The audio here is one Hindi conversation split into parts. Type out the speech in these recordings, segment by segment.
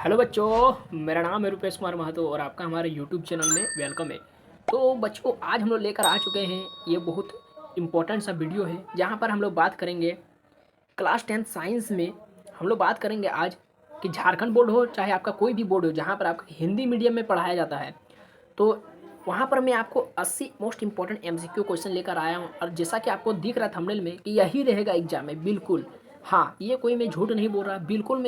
हेलो बच्चों, मेरा नाम है रुपेश कुमार महतो और आपका हमारे यूट्यूब चैनल में वेलकम है। तो बच्चों, आज हम लोग लेकर आ चुके हैं ये बहुत इम्पोर्टेंट सा वीडियो है जहाँ पर हम लोग बात करेंगे क्लास 10 साइंस में। हम लोग बात करेंगे आज कि झारखंड बोर्ड हो चाहे आपका कोई भी बोर्ड हो जहाँ पर आपका हिंदी मीडियम में पढ़ाया जाता है, तो वहाँ पर मैं आपको 80 मोस्ट इंपॉर्टेंट एमसीक्यू क्वेश्चन लेकर आया हूँ। और जैसा कि आपको दिख रहा थंबनेल में कि यही रहेगा एग्जाम में, बिल्कुल हाँ, ये कोई मैं झूठ नहीं बोल रहा, बिल्कुल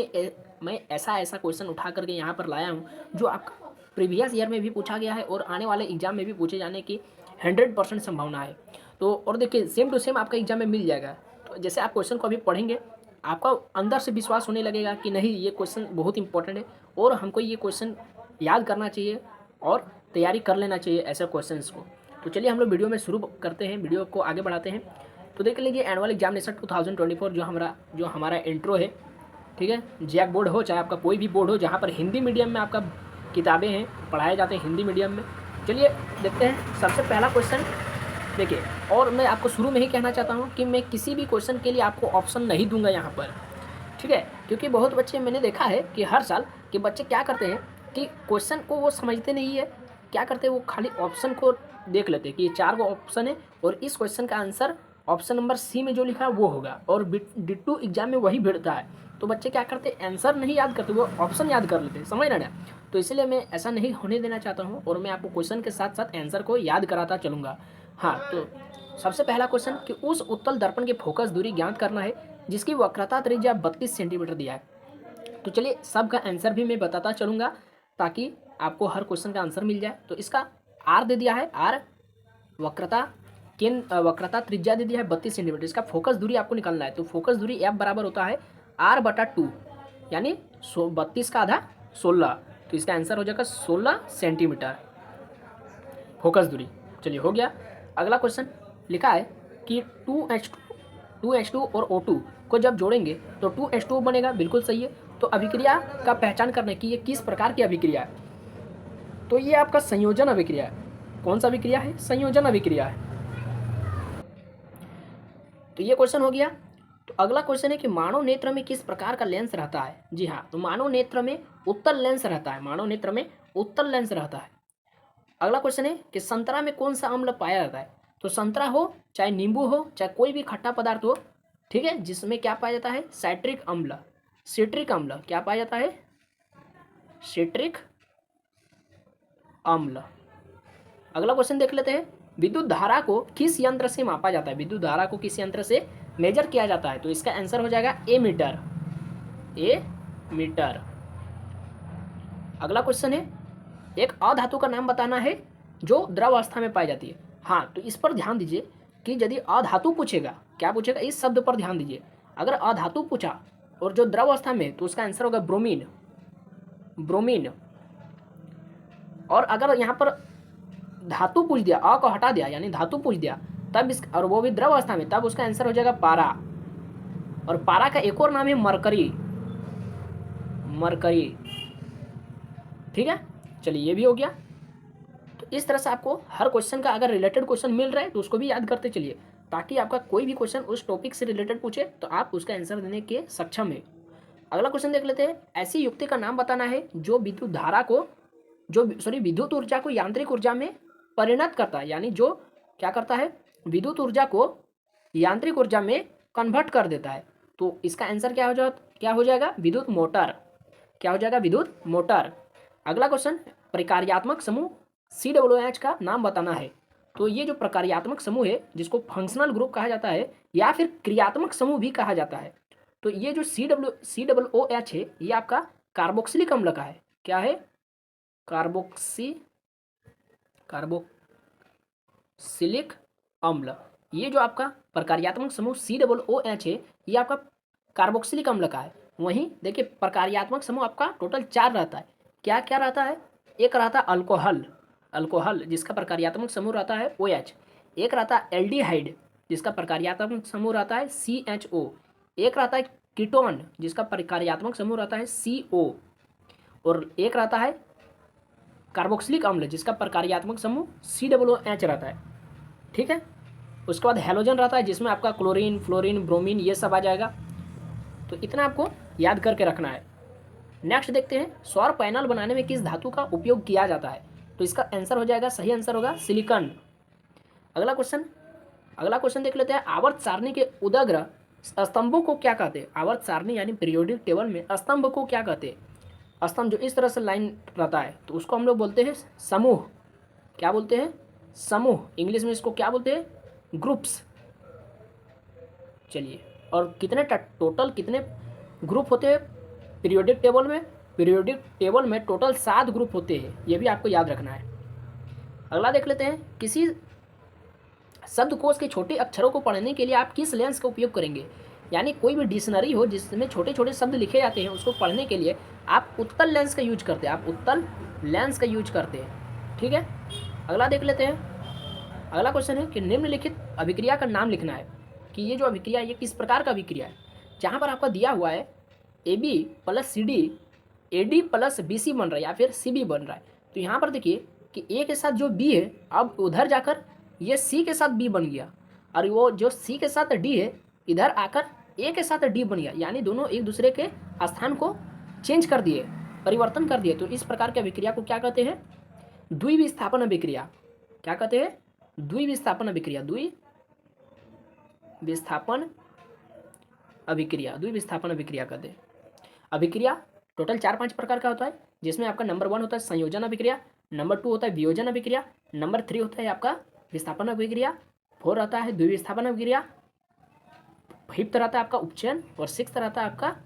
मैं ऐसा क्वेश्चन उठा करके यहाँ पर लाया हूँ जो आपका प्रीवियस ईयर में भी पूछा गया है और आने वाले एग्जाम में भी पूछे जाने की 100% संभावना है। तो और देखिए, सेम टू सेम आपका एग्जाम में मिल जाएगा। तो जैसे आप क्वेश्चन को अभी पढ़ेंगे, आपका अंदर से विश्वास होने लगेगा कि नहीं, ये क्वेश्चन बहुत इंपॉर्टेंट है और हमको ये क्वेश्चन याद करना चाहिए और तैयारी कर लेना चाहिए ऐसे क्वेश्चंस को। तो चलिए हम लोग वीडियो में शुरू करते हैं, वीडियो को आगे बढ़ाते हैं। तो देख लीजिए, एनुअल एग्जामिनेशन 2024 जो हमारा इंट्रो है, ठीक है। जैक बोर्ड हो चाहे आपका कोई भी बोर्ड हो जहाँ पर हिंदी मीडियम में आपका किताबें हैं, पढ़ाए जाते हैं हिंदी मीडियम में। चलिए देखते हैं सबसे पहला क्वेश्चन। देखिए, और मैं आपको शुरू में ही कहना चाहता हूँ कि मैं किसी भी क्वेश्चन के लिए आपको ऑप्शन नहीं दूंगा यहाँ पर, ठीक है। क्योंकि बहुत बच्चे, मैंने देखा है कि हर साल के बच्चे क्या करते हैं कि क्वेश्चन को वो समझते नहीं है, क्या करते हैं वो खाली ऑप्शन को देख लेते हैं कि ये 4 गो ऑप्शन है और इस क्वेश्चन का आंसर ऑप्शन नंबर सी में जो लिखा है वो होगा, और डिट्टू एग्जाम में वही भिड़ता है। तो बच्चे क्या करते हैं, आंसर नहीं याद करते, वो ऑप्शन याद कर लेते हैं, समझ रहे ना। तो इसलिए मैं ऐसा नहीं होने देना चाहता हूँ और मैं आपको क्वेश्चन के साथ साथ आंसर को याद कराता चलूँगा। हाँ, तो सबसे पहला क्वेश्चन कि उस उत्तल दर्पण की फोकस दूरी ज्ञात करना है जिसकी वक्रता त्रिज्या 32 सेंटीमीटर दिया है। तो चलिए सबका आंसर भी मैं बताता चलूँगा ताकि आपको हर क्वेश्चन का आंसर मिल जाए। तो इसका आर दे दिया है, आर वक्रता त्रिज्या दे दिया है 32 सेंटीमीटर। इसका फोकस दूरी आपको निकालना है। तो फोकस दूरी एफ बराबर होता है R/2, यानी 32 का आधा 16। तो इसका आंसर हो जाएगा 16 सेंटीमीटर फोकस दूरी। चलिए हो गया। अगला क्वेश्चन लिखा है कि 2H2 और O2 को जब जोड़ेंगे तो 2H2 बनेगा, बिल्कुल सही है। तो अभिक्रिया का पहचान करने की ये किस प्रकार की अभिक्रिया है, तो ये आपका संयोजन अभिक्रिया है। कौन सा अभिक्रिया है? संयोजन अभिक्रिया है। तो ये क्वेश्चन हो गया। तो अगला क्वेश्चन है कि मानव नेत्र में किस प्रकार का लेंस रहता है। जी हाँ, तो मानव नेत्र में उत्तल लेंस रहता है, मानव नेत्र में उत्तल लेंस रहता है। अगला क्वेश्चन है कि संतरा में कौन सा अम्ल पाया जाता है। तो संतरा हो चाहे नींबू हो चाहे कोई भी खट्टा पदार्थ हो, ठीक है, जिसमें क्या पाया जाता है, साइट्रिक अम्ल, सिट्रिक अम्ल क्या पाया जाता है, सिट्रिक अम्ल। अगला क्वेश्चन देख लेते हैं, विद्युत धारा को किस यंत्र से मापा जाता है, विद्युत धारा को किस यंत्र से मेजर किया जाता है। तो इसका आंसर हो जाएगा ए मीटर, ए मीटर। अगला क्वेश्चन है, एक अधातु का नाम बताना है जो द्रव अवस्था में पाई जाती है। हाँ, तो इस पर ध्यान दीजिए कि यदि अधातु पूछेगा, क्या पूछेगा, इस शब्द पर ध्यान दीजिए। अगर अधातु पूछा और जो द्रव अवस्था में, तो उसका आंसर होगा ब्रोमीन, ब्रोमीन। और अगर यहाँ पर धातु पूछ दिया, अ को हटा दिया यानी धातु पूछ दिया, तब इस, और वो भी द्रव अवस्था में, तब उसका आंसर हो जाएगा पारा। और पारा का एक और नाम है मरकरी, मरकरी, ठीक है। चलिए ये भी हो गया। तो इस तरह से आपको हर क्वेश्चन का अगर रिलेटेड क्वेश्चन मिल रहा है तो उसको भी याद करते चलिए, ताकि आपका कोई भी क्वेश्चन उस टॉपिक से रिलेटेड पूछे तो आप उसका आंसर देने के सक्षम है। अगला क्वेश्चन देख लेते हैं, ऐसी युक्ति का नाम बताना है जो विद्युत धारा को, विद्युत ऊर्जा को यांत्रिक ऊर्जा में परिणत करता है, यानी जो क्या करता है, विद्युत ऊर्जा को यांत्रिक ऊर्जा में कन्वर्ट कर देता है। तो इसका आंसर क्या हो जाएगा, विद्युत मोटर, क्या हो जाएगा, विद्युत मोटर। अगला क्वेश्चन, प्रकार्यात्मक समूह COOH का नाम बताना है। तो ये जो प्रकार्यात्मक समूह है, जिसको फंक्शनल ग्रुप कहा जाता है या फिर क्रियात्मक समूह भी कहा जाता है, तो ये जो COOH है, ये आपका कार्बोक्सिलिक अम्ल का है। क्या है, कार्बोक्सिलिक अम्ल। ये जो आपका प्रकार्यात्मक समूह COOH है, ये आपका कार्बोक्सिलिक अम्ल का है। वहीं देखिए, प्रकार्यात्मक समूह आपका टोटल 4 रहता है। क्या क्या रहता है, एक रहता है अल्कोहल, अल्कोहल जिसका प्रकार्यात्मक समूह रहता है OH। एक रहता है एल्डिहाइड जिसका प्रकार्यात्मक समूह रहता है CHO। एक रहता है कीटोन जिसका प्रकार्यात्मक समूह रहता है CO। और एक रहता है कार्बोक्सिलिक अम्ल जिसका प्रकार्यात्मक समूह COOH रहता है, ठीक है। उसके बाद हैलोजन रहता है जिसमें आपका क्लोरीन, फ्लोरीन, ब्रोमीन ये सब आ जाएगा। तो इतना आपको याद करके रखना है। नेक्स्ट देखते हैं सौर पैनल बनाने में किस धातु का उपयोग किया जाता है। तो इसका आंसर हो जाएगा, सही आंसर होगा सिलिकॉन। अगला क्वेश्चन देख लेते हैं, आवर्त सारणी के उदग्र स्तंभों को क्या कहते हैं। आवर्त सारणी यानी पीरियोडिक टेबल में स्तंभ को क्या कहते हैं। स्तंभ जो इस तरह से लाइन रहता है तो उसको हम लोग बोलते हैं समूह। क्या बोलते हैं, समूह। इंग्लिश में इसको क्या बोलते हैं, ग्रुप्स। चलिए, और कितने टोटल कितने ग्रुप होते हैं पीरियोडिक टेबल में। पीरियोडिक टेबल में टोटल 7 ग्रुप होते हैं, ये भी आपको याद रखना है। अगला देख लेते हैं, किसी शब्दकोश के छोटे अक्षरों को पढ़ने के लिए आप किस लेंस का उपयोग करेंगे। यानी कोई भी डिक्शनरी हो जिसमें छोटे छोटे शब्द लिखे जाते हैं, उसको पढ़ने के लिए आप उत्तल लेंस का यूज करते हैं, आप उत्तल लेंस का यूज करते हैं। ठीक है, अगला देख लेते हैं। अगला क्वेश्चन है कि निम्नलिखित अभिक्रिया का नाम लिखना है कि ये जो अभिक्रिया है ये किस प्रकार का अभिक्रिया है। जहाँ पर आपका दिया हुआ है AB + CD AD + BC बन रहा है या फिर CB बन रहा है। तो यहाँ पर देखिए कि A के साथ जो B है, अब उधर जाकर ये C के साथ B बन गया, और वो जो C के साथ D है इधर आकर A के साथ D बन गया, यानी दोनों एक दूसरे के स्थान को चेंज कर दिए, परिवर्तन कर दिए। तो इस प्रकार की अभिक्रिया को क्या कहते हैं, द्विविस्थापन अभिक्रिया। क्या कहते हैं, द्विविस्थापन अभिक्रिया। द्विविस्थापन अभिक्रिया कहते हैं। अभिक्रिया टोटल 4-5 प्रकार का होता है, जिसमें आपका नंबर 1 होता है संयोजन अभिक्रिया, नंबर 2 होता है वियोजन अभिक्रिया, नंबर 3 होता है आपका विस्थापन अभिक्रिया, 4 रहता है द्विविस्थापन अभिक्रिया, 5th रहता है आपका उपचयन, और 6th रहता है आपका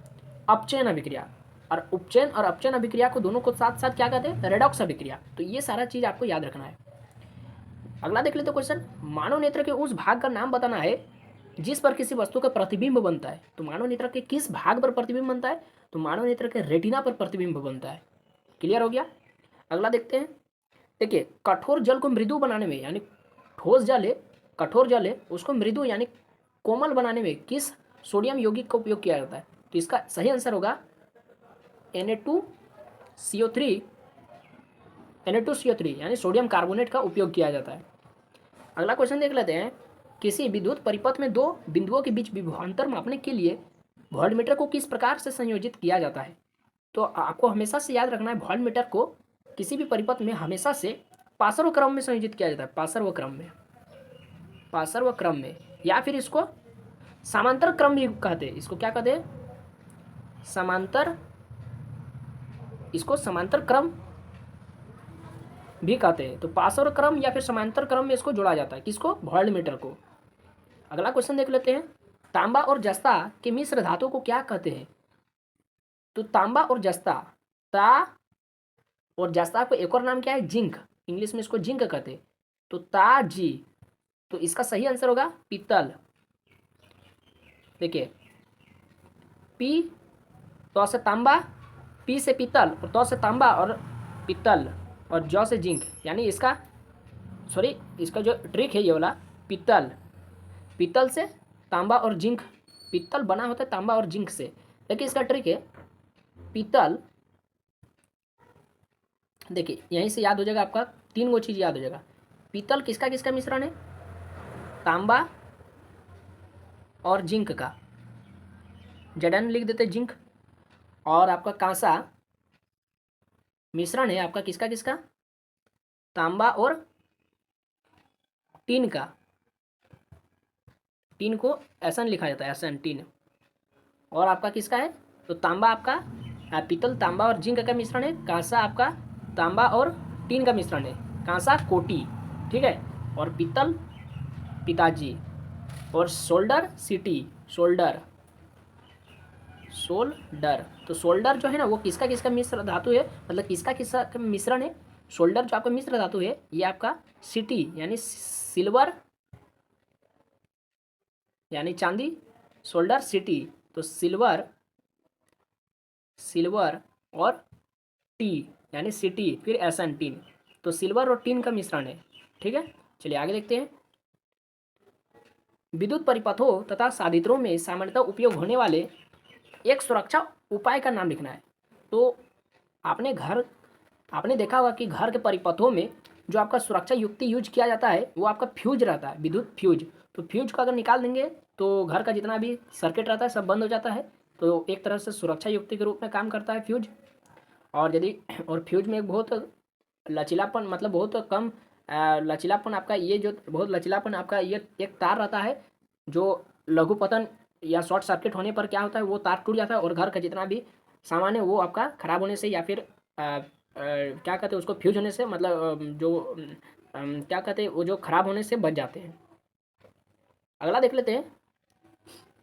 अपचयन अभिक्रिया। और उपचयन और अपचयन अभिक्रिया को दोनों को साथ साथ क्या कहते हैं, रेडॉक्स अभिक्रिया। तो ये सारा चीज़ आपको याद रखना है। अगला देख लेते क्वेश्चन, मानव नेत्र के उस भाग का नाम बताना है जिस पर किसी वस्तु का प्रतिबिंब बनता है। तो मानव नेत्र के किस भाग पर प्रतिबिंब बनता है, तो मानव नेत्र के रेटिना पर प्रतिबिंब बनता है। क्लियर हो गया। अगला देखते हैं, देखिए कठोर जल को मृदु बनाने में, यानी ठोस जल है, कठोर जल है, उसको मृदु यानी कोमल बनाने में किस सोडियम यौगिक का उपयोग किया जाता है। तो इसका सही आंसर होगा Na2CO3 यानी सोडियम कार्बोनेट का उपयोग किया जाता है। अगला क्वेश्चन देख लेते हैं, किसी विद्युत परिपथ में 2 बिंदुओं के बीच विभवांतर मापने के लिए वोल्टमीटर को किस प्रकार से संयोजित किया जाता है। तो आपको हमेशा से याद रखना है, वोल्टमीटर को किसी भी परिपथ में हमेशा से पार्श्व क्रम में संयोजित किया जाता है, पार्श्व क्रम में, या फिर इसको समांतर क्रम भी कहते हैं। इसको क्या कहते हैं, इसको समांतर क्रम भी कहते हैं। तो पार्श्व क्रम या फिर समांतर क्रम में इसको जोड़ा जाता है, किसको, वोल्टमीटर को। अगला क्वेश्चन देख लेते हैं, तांबा और जस्ता के मिश्र धातु को क्या कहते हैं। तो तांबा और जस्ता को एक और नाम क्या है, जिंक। इंग्लिश में इसको जिंक कहते हैं। तो ताजी, तो इसका सही आंसर होगा पीतल। देखिए पी तो से तांबा, पी से पीतल, और तो से तांबा और पीतल, और जौ से जिंक, यानी इसका जो ट्रिक है ये वाला, पीतल से तांबा और जिंक, पीतल बना होता है तांबा और जिंक से। देखिए इसका ट्रिक है पीतल, देखिए यहीं से याद हो जाएगा आपका, 3 गो चीज़ याद हो जाएगा। पीतल किसका किसका मिश्रण है, तांबा और जिंक का, जड़न लिख देते जिंक। और आपका कांसा मिश्रण है आपका किसका किसका, तांबा और टीन का। टीन को एसन लिखा जाता है, एसन टीन। और आपका किसका है, तो तांबा आपका पीतल तांबा और जिंक का मिश्रण है, कांसा आपका तांबा और टीन का मिश्रण है, कांसा कोटी, ठीक है। और पीतल पिताजी, और सोल्डर सिटी, सोल्डर। तो सोल्डर जो है ना वो किसका किसका मिश्र धातु है, मतलब किसका किसका मिश्रण है। सोल्डर जो आपका मिश्र धातु है ये आपका सिटी यानी सिल्वर यानी चांदी, सोल्डर सिटी। तो सिल्वर और टी यानी सिटी, फिर एसन टीन। तो सिल्वर और टीन का मिश्रण है, ठीक है। चलिए आगे देखते हैं, विद्युत परिपथों तथा साधित्रों में सामान्यतः उपयोग होने वाले एक सुरक्षा उपाय का नाम लिखना है। तो आपने देखा होगा कि घर के परिपथों में जो आपका सुरक्षा युक्ति यूज किया जाता है वो आपका फ्यूज रहता है, विद्युत फ्यूज। तो फ्यूज को अगर निकाल देंगे तो घर का जितना भी सर्किट रहता है सब बंद हो जाता है। तो एक तरह से सुरक्षा युक्ति के रूप में काम करता है फ्यूज। और यदि और फ्यूज में एक बहुत लचीलापन मतलब बहुत कम लचीलापन आपका ये जो बहुत लचीलापन आपका ये एक तार रहता है जो लघु पतन या शॉर्ट सर्किट होने पर क्या होता है वो तार टूट जाता है और घर का जितना भी सामान है वो आपका ख़राब होने से या फिर क्या कहते हैं उसको फ्यूज होने से मतलब क्या कहते हैं वो जो ख़राब होने से बच जाते हैं। अगला देख लेते हैं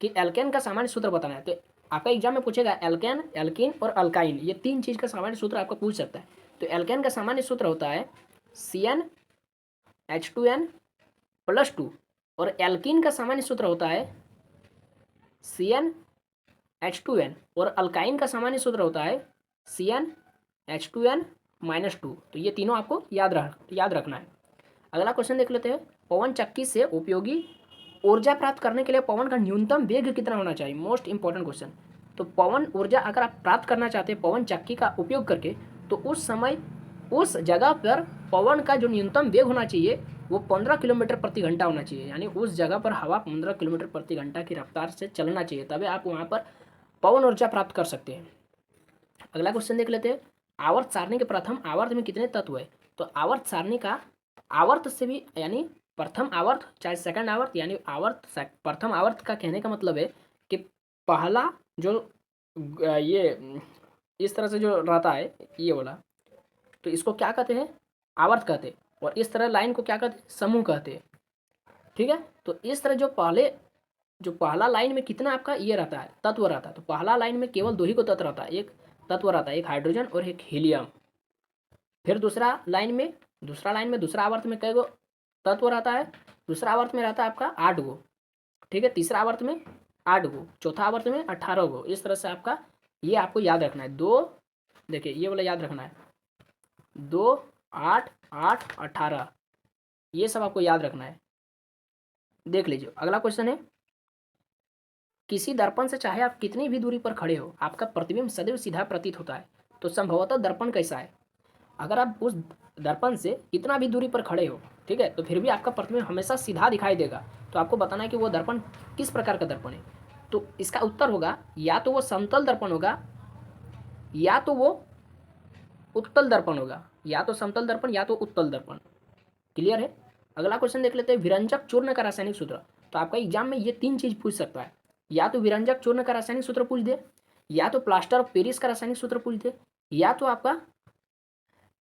कि एल्केन का सामान्य सूत्र बताना है। तो आपका एग्जाम में पूछेगा एल्केन, एल्कीन और अल्काइन, ये तीन चीज़ का सामान्य सूत्र आपको पूछ सकता है। तो एल्केन का सामान्य सूत्र होता है CnH2n+2 और एल्कीन का सामान्य सूत्र होता है CnH2n और अल्काइन का सामान्य सूत्र होता है CnH2n-2। तो ये तीनों आपको याद रखना है। अगला क्वेश्चन देख लेते हैं, पवन चक्की से उपयोगी ऊर्जा प्राप्त करने के लिए पवन का न्यूनतम वेग कितना होना चाहिए? Most important question. तो पवन ऊर्जा अगर आप प्राप्त करना चाहते हैं पवन चक्की का उपयोग करके, तो उस समय उस जगह पर पवन का जो न्यूनतम वेग होना चाहिए वो 15 किलोमीटर प्रति घंटा होना चाहिए। यानी उस जगह पर हवा 15 किलोमीटर प्रति घंटा की रफ्तार से चलना चाहिए, तभी आप वहाँ पर पवन ऊर्जा प्राप्त कर सकते हैं। अगला क्वेश्चन देख लेते हैं, आवर्त सारणी के प्रथम आवर्त में कितने तत्व है? तो आवर्त सारणी का आवर्त से भी यानी प्रथम आवर्त चाहे सेकंड आवर्त, यानी प्रथम आवर्त का कहने का मतलब है कि पहला जो ये इस तरह से जो रहता है ये वाला, तो इसको क्या कहते हैं? आवर्त कहते हैं। और इस तरह लाइन को क्या कहते हैं? समूह कहते हैं। ठीक है, तो इस तरह जो पहला लाइन में कितना आपका ये रहता है तत्व रहता है, तो पहला लाइन में केवल दो ही को तत्व रहता है, एक तत्व रहता है, एक हाइड्रोजन और एक हीलियम। फिर दूसरा लाइन में दूसरा आवर्त में कई गो तत्व रहता है? दूसरा आवर्त में रहता है आपका 8 गो। ठीक है, तीसरा आवर्त में 8 गो, चौथा आवर्त में 18 गो। इस तरह से आपका ये आपको याद रखना है। देखिए ये वाला याद रखना है, 2, 8, 8, 18, ये सब आपको याद रखना है। देख लीजिए अगला क्वेश्चन है, किसी दर्पण से चाहे आप कितनी भी दूरी पर खड़े हो आपका प्रतिबिंब सदैव सीधा प्रतीत होता है। तो संभवतः दर्पण कैसा है? अगर आप उस दर्पण से कितना भी दूरी पर खड़े हो, ठीक है, तो फिर भी आपका प्रतिबिंब हमेशा सीधा दिखाई देगा। तो आपको बताना है कि वो दर्पण किस प्रकार का दर्पण है। तो इसका उत्तर होगा या तो वो समतल दर्पण होगा या तो वो उत्तल दर्पण होगा, या तो समतल दर्पण या तो उत्तल दर्पण। क्लियर है? अगला क्वेश्चन देख लेते हैं, विरंजक चूर्ण का रासायनिक सूत्र। तो आपका एग्जाम में ये तीन चीज पूछ सकता है, या तो विरंजक चूर्ण का रासायनिक सूत्र पूछ दे, या तो प्लास्टर ऑफ पेरिस का रासायनिक सूत्र पूछ दे, या तो आपका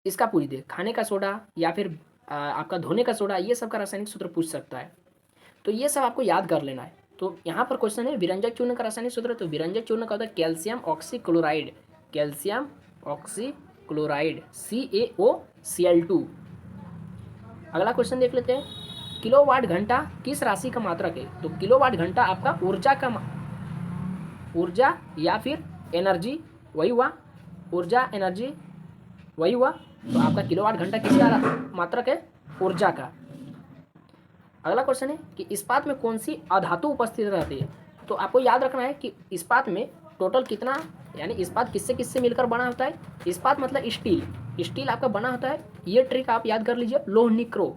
इसका पूछ दे खाने का सोडा या फिर आपका धोने का सोडा, ये सब का रासायनिक सूत्र पूछ सकता है। तो ये सब आपको याद कर लेना है। तो यहाँ पर क्वेश्चन है विरंजक चूर्ण का रासायनिक सूत्र। तो विरंजक चूर्ण का होता है calcium oxychloride, calcium oxychloride CaOCl2। अगला क्वेश्चन देख लेते हैं, किलोवाट घंटा किस राशि का मात्रक है? तो किलोवाट घंटा आपका ऊर्जा या फिर एनर्जी, वही हुआ ऊर्जा एनर्जी, वही हुआ। तो आपका किलोवाट घंटा किसका मात्रक है? ऊर्जा का। अगला क्वेश्चन है कि इस्पात में कौन सी अधातु उपस्थित रहती है? तो आपको याद रखना है कि इस्पात में टोटल कितना, यानी इस्पात किससे किससे मिलकर बना होता है? इस्पात मतलब स्टील आपका बना होता है। ये ट्रिक आप याद कर लीजिए, लोह निक्रो,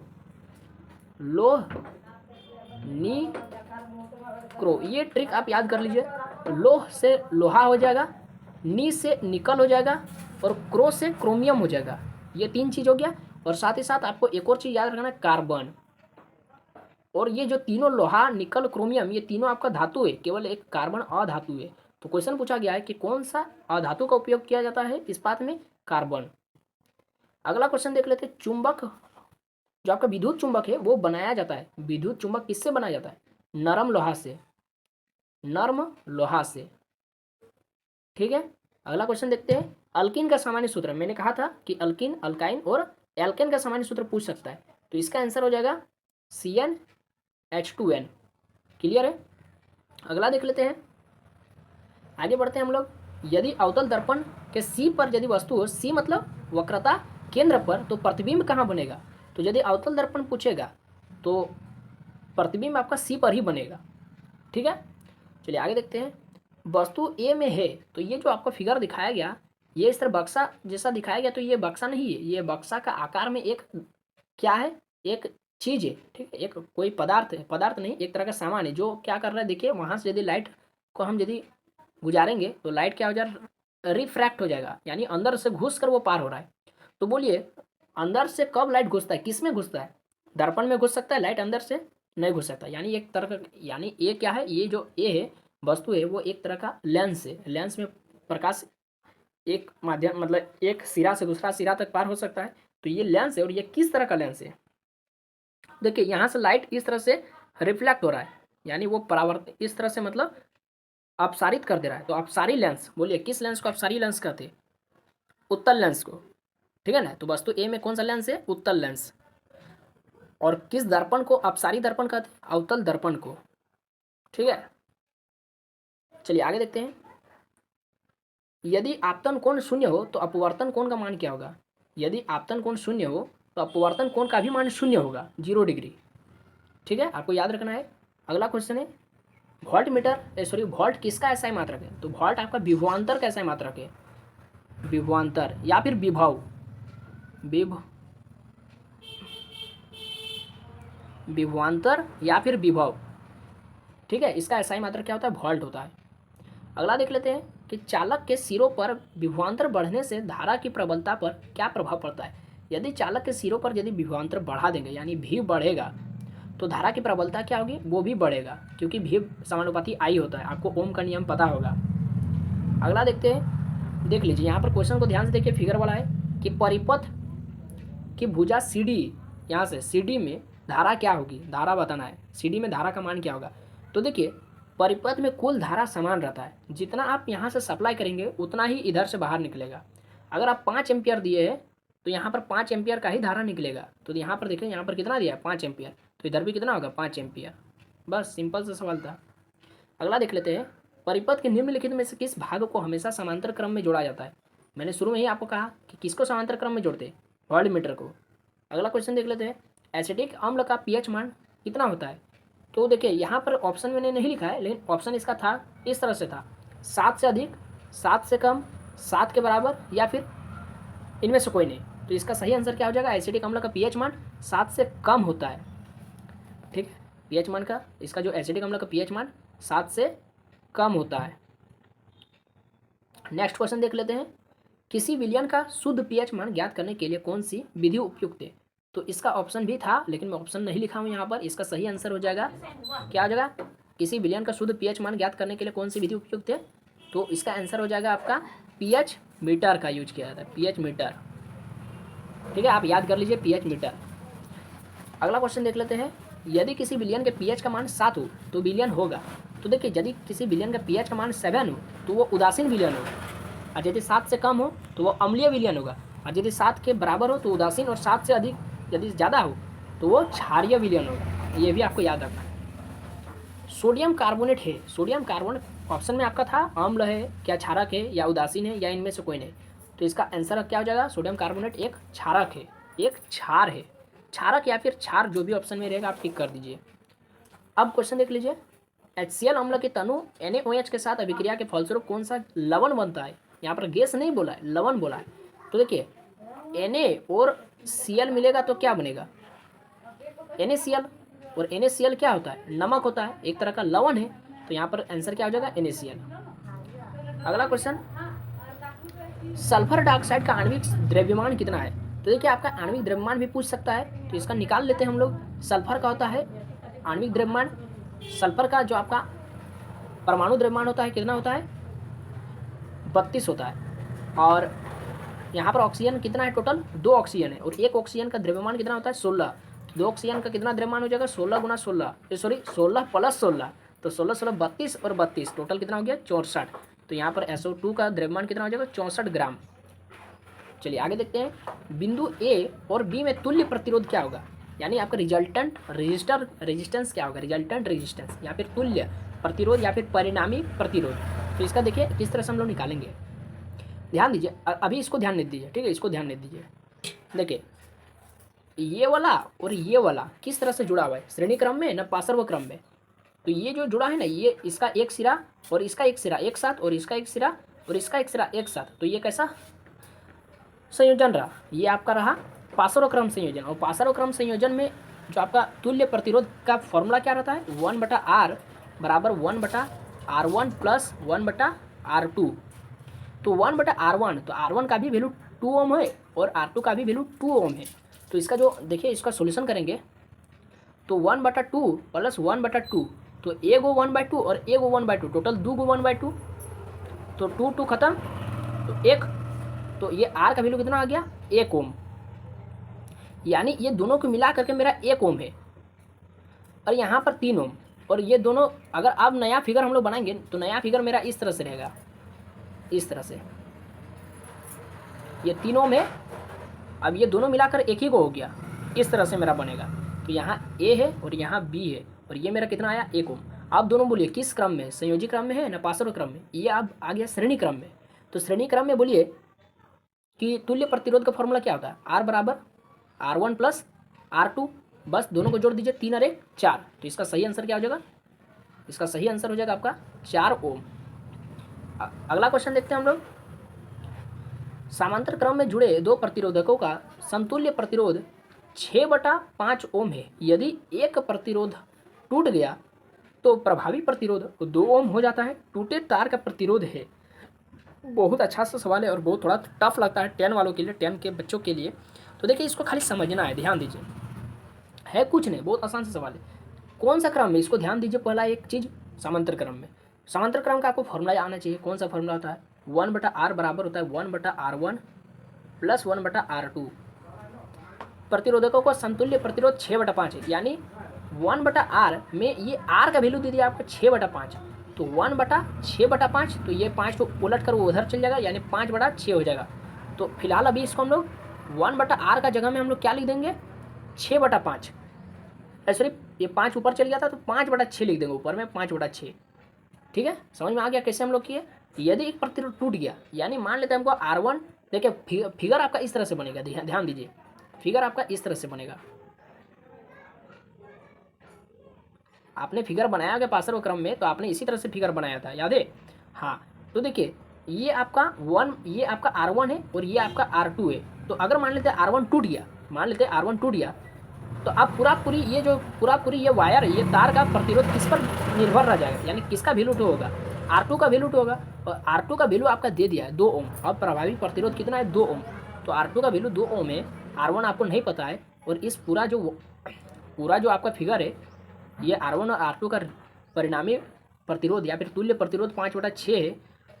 ये ट्रिक आप याद कर लीजिए। लोह से लोहा हो जाएगा, नी से निकल हो जाएगा और क्रो से क्रोमियम हो जाएगा। ये तीन चीज हो गया। और साथ ही साथ आपको एक और चीज याद रखना है, कार्बन। और ये जो तीनों लोहा निकल क्रोमियम ये तीनों आपका धातु है, केवल एक कार्बन अधातु है। तो क्वेश्चन पूछा गया है कि कौन सा अधातु का उपयोग किया जाता है इस्पात में? कार्बन। अगला क्वेश्चन देख लेते हैं, चुंबक जो आपका विद्युत चुंबक है वो बनाया जाता है, विद्युत चुंबक किससे बनाया जाता है? नरम लोहा से। ठीक है, अगला क्वेश्चन देखते हैं, अल्किन का सामान्य सूत्र। मैंने कहा था कि अल्किन, अल्काइन और एल्केन का सामान्य सूत्र पूछ सकता है। तो इसका आंसर हो जाएगा CnH2n। क्लियर है? अगला देख लेते हैं, आगे बढ़ते हैं हम लोग। यदि अवतल दर्पण के C पर यदि वस्तु हो, C मतलब वक्रता केंद्र पर, तो प्रतिबिंब कहाँ बनेगा? तो यदि अवतल दर्पण पूछेगा तो प्रतिबिंब आपका C पर ही बनेगा। ठीक है, चलिए आगे देखते हैं। वस्तु A में है, तो ये जो आपको फिगर दिखाया गया ये इस तरह बक्सा जैसा दिखाया गया, तो ये बक्सा नहीं है, ये बक्सा का आकार में एक क्या है? एक चीज़ है। ठीक है, एक कोई पदार्थ है, पदार्थ नहीं, एक तरह का सामान है जो क्या कर रहा है। देखिए वहाँ से यदि लाइट को हम यदि गुजारेंगे तो लाइट क्या हो जा रिफ्रैक्ट हो जाएगा, यानी अंदर से घुस कर वो पार हो रहा है। तो बोलिए अंदर से कब लाइट घुसता है, किस में घुसता है? दर्पण में घुस सकता है लाइट, अंदर से नहीं घुस सकता। यानी एक तरह का, यानी ये क्या है, ये जो ए है वस्तु है वो एक तरह का लेंस है। लेंस में प्रकाश एक माध्यम मतलब एक सिरा से दूसरा सिरा तक पार हो सकता है। तो ये लेंस है, और ये किस तरह का लेंस है? देखिए यहाँ से लाइट इस तरह से रिफ्लेक्ट हो रहा है, यानी वो परावर्तित इस तरह से मतलब अपसारित कर दे रहा है। तो अपसारी लेंस, बोलिए किस लेंस को अपसारी लेंस कहते हैं? उत्तल लेंस को, ठीक है ना। तो वस्तु ए में कौन सा लेंस है? उत्तल लेंस। और किस दर्पण को अपसारी दर्पण कहते हैं? अवतल दर्पण को, ठीक है। चलिए आगे देखते हैं। यदि आपतन कोण शून्य हो तो अपवर्तन कोण का मान क्या होगा? यदि आपतन कोण शून्य हो तो अपवर्तन कोण का भी मान शून्य होगा, 0 डिग्री, ठीक है, आपको याद रखना है। अगला क्वेश्चन है वोल्ट मीटर सॉरी वोल्ट किसका ऐसा ही मात्रक है? तो वोल्ट आपका विभवांतर का ऐसा ही मात्रक है। विभवांतर या फिर विभव, विभवांतर या फिर विभव, ठीक है। इसका ऐसा ही मात्रक क्या होता है? वोल्ट होता है। अगला देख लेते हैं कि चालक के सिरों पर विभवांतर बढ़ने से धारा की प्रबलता पर क्या प्रभाव पड़ता है? यदि चालक के सिरों पर यदि विभवांतर बढ़ा देंगे, यानी भी बढ़ेगा, तो धारा की प्रबलता क्या होगी? वो भी बढ़ेगा, क्योंकि भी समानुपाती आई होता है। आपको ओम का नियम पता होगा। अगला देखते हैं, देख लीजिए यहाँ पर क्वेश्चन को ध्यान से देखिए, फिगर वाला है कि परिपथ की भुजा सी डी, यहाँ से सी डी में धारा क्या होगी? धारा बताना है। सी डी में धारा का मान क्या होगा? तो देखिए परिपथ में कुल धारा समान रहता है, जितना आप यहाँ से सप्लाई करेंगे उतना ही इधर से बाहर निकलेगा। अगर आप 5 एम्पियर दिए हैं तो यहाँ पर 5 एम्पियर का ही धारा निकलेगा। तो यहाँ पर देखिए यहाँ पर कितना दिया है? 5 एम्पियर, तो इधर भी कितना होगा? 5 एम्पियर। बस सिंपल सा सवाल था। अगला देख लेते हैं, परिपथ के निम्नलिखित में से किस भाग को हमेशा समांतर क्रम में जोड़ा जाता है? मैंने शुरू में ही आपको कहा कि किसको समांतर क्रम में जोड़ते हैं? वोल्ट मीटर को। अगला क्वेश्चन देख लेते हैं, एसिटिक अम्ल का पीएच मान कितना होता है? तो देखिए यहाँ पर ऑप्शन मैंने नहीं लिखा है, लेकिन ऑप्शन इसका था इस तरह से था, 7 से अधिक, 7 से कम, 7 के बराबर, या फिर इनमें से कोई नहीं। तो इसका सही आंसर क्या हो जाएगा? एसिटिक अम्ल का पीएच मान 7 से कम होता है, ठीक है। पीएच मान का, इसका जो एसिटिक अम्ल का पीएच मान 7 से कम होता है। नेक्स्ट क्वेश्चन देख लेते हैं, किसी विलयन का शुद्ध पीएच मान ज्ञात करने के लिए कौन सी विधि उपयुक्त है? तो इसका ऑप्शन भी था, लेकिन मैं ऑप्शन नहीं लिखा हूँ यहाँ पर। इसका सही आंसर हो जाएगा, क्या हो जाएगा? किसी विलयन का शुद्ध पीएच मान ज्ञात करने के लिए कौन सी विधि उपयुक्त है? तो इसका आंसर हो जाएगा आपका पीएच मीटर का यूज किया जाता है, पीएच मीटर, ठीक है। आप याद कर लीजिए पीएच मीटर। अगला क्वेश्चन देख लेते हैं, यदि किसी विलयन के पीएच का मान 7 हो तो विलयन होगा? तो देखिए यदि किसी विलयन का पीएच का मान 7 हो तो वो उदासीन विलयन होगा, और यदि 7 से कम हो तो वो अम्लीय विलयन होगा, और यदि 7 के बराबर हो तो उदासीन, और 7 से अधिक यदि ज़्यादा हो तो वो क्षारीय विलयन होगा। ये भी आपको याद रखना है। सोडियम कार्बोनेट है, सोडियम कार्बोनेट ऑप्शन में आपका था, अम्ल है क्या, क्षारक है या उदासीन है, या इनमें से कोई नहीं। तो इसका आंसर क्या हो जाएगा? सोडियम कार्बोनेट एक क्षारक है, एक क्षार है। क्षारक या फिर क्षार जो भी ऑप्शन में रहेगा आप टिक कर दीजिए। अब क्वेश्चन देख लीजिए, HCl अम्ल के तनु NaOH के साथ अभिक्रिया के फलस्वरूप कौन सा लवण बनता है? यहाँ पर गैस नहीं बोला है, लवण बोला है। तो देखिए Na और Cl मिलेगा तो क्या बनेगा? NaCl, और NaCl क्या होता है? नमक होता है, एक तरह का लवण है। तो यहाँ पर आंसर क्या हो जाएगा? NaCl। अगला क्वेश्चन, सल्फर डाइऑक्साइड का आणविक द्रव्यमान कितना है? तो देखिए आपका आणविक द्रव्यमान भी पूछ सकता है, तो इसका निकाल लेते हैं हम लोग। सल्फर का होता है आणविक द्रव्यमान, सल्फर का जो आपका परमाणु द्रव्यमान होता है कितना होता है? 32 होता है। और यहाँ पर ऑक्सीजन कितना है? टोटल 2 ऑक्सीजन है, और एक ऑक्सीजन का द्रव्यमान कितना होता है? 16। 2 ऑक्सीजन का कितना द्रव्यमान हो जाएगा? 16 गुना 16, सॉरी 16 प्लस 16, तो 16 16 32 और 32 टोटल कितना हो गया? 64। तो यहाँ पर SO2 का द्रव्यमान कितना हो जाएगा? 64 ग्राम। चलिए आगे देखते हैं, बिंदु ए और बी में तुल्य प्रतिरोध क्या होगा? यानी आपका रिजल्टेंट रेजिस्टेंस क्या होगा? रिजल्टेंट रेजिस्टेंस या फिर तुल्य प्रतिरोध या फिर परिणामी प्रतिरोध। तो इसका देखिए किस तरह से हम लोग निकालेंगे, ध्यान दीजिए। अभी इसको ध्यान नहीं दीजिए, ठीक है, इसको ध्यान नहीं दीजिए। देखिए ये वाला और ये वाला किस तरह से जुड़ा हुआ है? श्रेणी क्रम में ना पार्श्व क्रम में? तो ये जो जुड़ा है ना, ये इसका एक सिरा और इसका एक सिरा एक साथ, और इसका एक सिरा और इसका एक सिरा एक साथ, तो ये कैसा संयोजन रहा? ये आपका रहा पार्श्व क्रम संयोजन। और पार्श्व क्रम संयोजन में जो आपका तुल्य प्रतिरोध का फॉर्मूला क्या रहता है? 1/r बराबर 1/r1 प्लस 1/r2। तो 1/R1, तो R1 का भी वैल्यू 2 ओम है और R2 का भी वैल्यू 2 ओम है। तो इसका जो देखिए इसका सोल्यूशन करेंगे तो 1/2 प्लस 1/2, तो एगो 1/2 और एगो 1/2, टोटल 2 गो 1/2, तो 2 खत्म, तो 1, तो ये आर का वैल्यू कितना आ गया 1 ओम, यानी ये दोनों को मिला करके मेरा 1 ओम है और यहाँ पर 3 ओम। और ये दोनों अगर अब नया फिगर हम लोग बनाएंगे तो नया फिगर मेरा इस तरह से रहेगा, इस तरह से, ये 3 ओम है, अब ये दोनों मिलाकर एक ही को हो गया, इस तरह से मेरा बनेगा। तो यहाँ ए है और यहाँ बी है और ये मेरा कितना आया 1 ओम। आप दोनों बोलिए किस क्रम में, संयोजी क्रम में है ना पार्श्व क्रम में, ये अब आ गया श्रेणी क्रम में। तो श्रेणी क्रम में बोलिए कि तुल्य प्रतिरोध का फॉर्मूला क्या होता है, R बराबर R1 प्लस R2, बस दोनों को जोड़ दीजिए, 3 और 1 4। तो इसका सही आंसर क्या हो जाएगा, इसका सही आंसर हो जाएगा आपका 4 ओम। अगला क्वेश्चन देखते हैं हम लोग। समांतर क्रम में जुड़े दो प्रतिरोधकों का समतुल्य प्रतिरोध 6/5 ओम है। यदि एक प्रतिरोध टूट गया तो प्रभावी प्रतिरोध 2 ओम हो जाता है। टूटे तार का प्रतिरोध है। बहुत अच्छा सा सवाल है और बहुत थोड़ा टफ लगता है 10 वालों के लिए, 10 के बच्चों के लिए। तो देखिए इसको खाली समझना है, ध्यान दीजिए, है कुछ नहीं, बहुत आसान सा सवाल है। कौन सा क्रम है इसको ध्यान दीजिए। पहला एक चीज़, समांतर क्रम में, समांतर क्रम का आपको फॉर्मूला आना चाहिए। कौन सा फॉर्मूला होता है, 1/R बराबर होता है 1/R1 प्लस 1/R2। प्रतिरोधकों का समतुल्य प्रतिरोध 6/5 है, यानी 1/R में ये R का वैल्यू दे दिया आपको 6/5, तो 1/6/5, तो ये 5 को उलट कर वो उधर चल जाएगा, यानी 5/6 हो जाएगा। तो फिलहाल अभी इसको हम लोग 1/R का जगह में हम लोग क्या लिख देंगे 6/5, सॉरी ये 5 ऊपर चल गया था तो 5/6 लिख देंगे ऊपर में 5/6। ठीक है, समझ में आ गया कैसे हम लोग किए। यदि एक प्रतिरोध टूट गया, यानी मान लेते हैं हमको R1, देखिए फिगर आपका इस तरह से बनेगा, ध्यान दीजिए, फिगर आपका इस तरह से बनेगा। आपने फिगर बनाया गया पार्श्व क्रम में, तो आपने इसी तरह से फिगर बनाया था, याद है। हाँ, तो देखिए ये आपका ये आपका R1 है और ये आपका R2 है। तो अगर मान लेते हैं R1 टूट गया, मान लेते हैं R1 टूट गया, तो अब पूरी ये वायर, ये तार का प्रतिरोध किस पर निर्भर रह जाएगा, यानी किसका वैल्यू टू होगा, R2 का वैल्यू टू होगा। और R2 का वैल्यू आपका दे दिया है 2 ओम। अब प्रभावी प्रतिरोध कितना है 2 ओम, तो R2 का वैल्यू 2 ओम है, R1 आपको नहीं पता है। और इस पूरा जो आपका फिगर है, ये R1 और R2 का परिणामी प्रतिरोध या फिर तुल्य प्रतिरोध 5/6 है।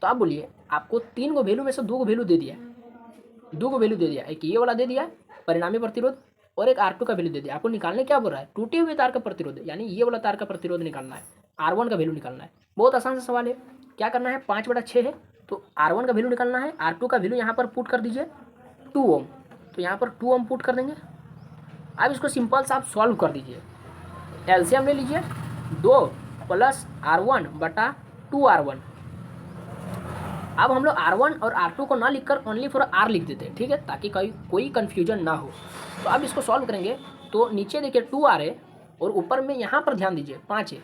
तो आप बोलिए आपको 3 को वैल्यू में से 2 को वैल्यू दे दिया, 2 को वैल्यू दे दिया, एक ये वाला दे दिया परिणामी प्रतिरोध और एक R2 का वैल्यू दे दिया। आपको निकालने क्या बोल रहा है, टूटे हुए तार का प्रतिरोध, यानी ये वाला तार का प्रतिरोध निकालना है, R1 का वैल्यू निकालना है। बहुत आसान सा सवाल है। क्या करना है, 5/6 है तो R1 का वैल्यू निकालना है, R2 का वैल्यू यहाँ पर पुट कर दीजिए 2 ओम, तो यहाँ पर 2 ओम पुट कर देंगे। अब इसको सिंपल सा आप सॉल्व कर दीजिए, एलसीएम ले लीजिए 2 प्लस R1/2R1। अब हम लोग R1 और R2 को ना लिखकर ओनली फॉर R लिख देते हैं, ठीक है, ताकि कोई कन्फ्यूजन ना हो। तो अब इसको सॉल्व करेंगे तो नीचे देखिए 2R है और ऊपर में यहाँ पर ध्यान दीजिए 5 है,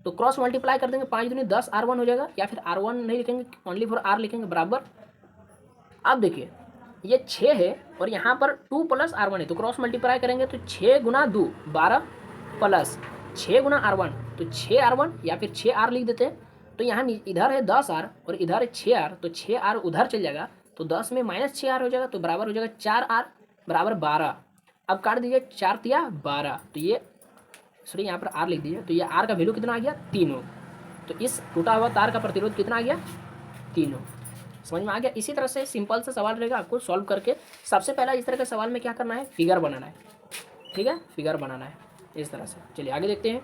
तो क्रॉस मल्टीप्लाई कर देंगे, 5 दूनी 10 R1 हो जाएगा, या फिर R1 नहीं लिखेंगे, ओनली फॉर R लिखेंगे बराबर। अब देखिए ये 6 है और यहाँ पर 2 प्लस R1 है, तो क्रॉस मल्टीप्लाई करेंगे तो 6 गुना 2 12 प्लस 6 गुना R1, तो 6R1 या फिर 6R लिख देते हैं। तो यहाँ इधर है 10R और इधर है 6R, तो 6R उधर चल जाएगा, तो 10 में माइनस 6R हो जाएगा, तो बराबर हो जाएगा 4R बराबर 12। अब काट दीजिए 4 तिया 12, तो ये सॉरी यहाँ पर R लिख दीजिए, तो ये R का वैल्यू कितना आ गया 3 ओम। तो इस टूटा हुआ तार का प्रतिरोध कितना आ गया 3 ओम। समझ में आ गया। इसी तरह से सिंपल सा सवाल रहेगा, आपको सॉल्व करके सबसे पहला इस तरह के सवाल में क्या करना है, फिगर बनाना है, ठीक है, फिगर बनाना है इस तरह से। चलिए आगे देखते हैं।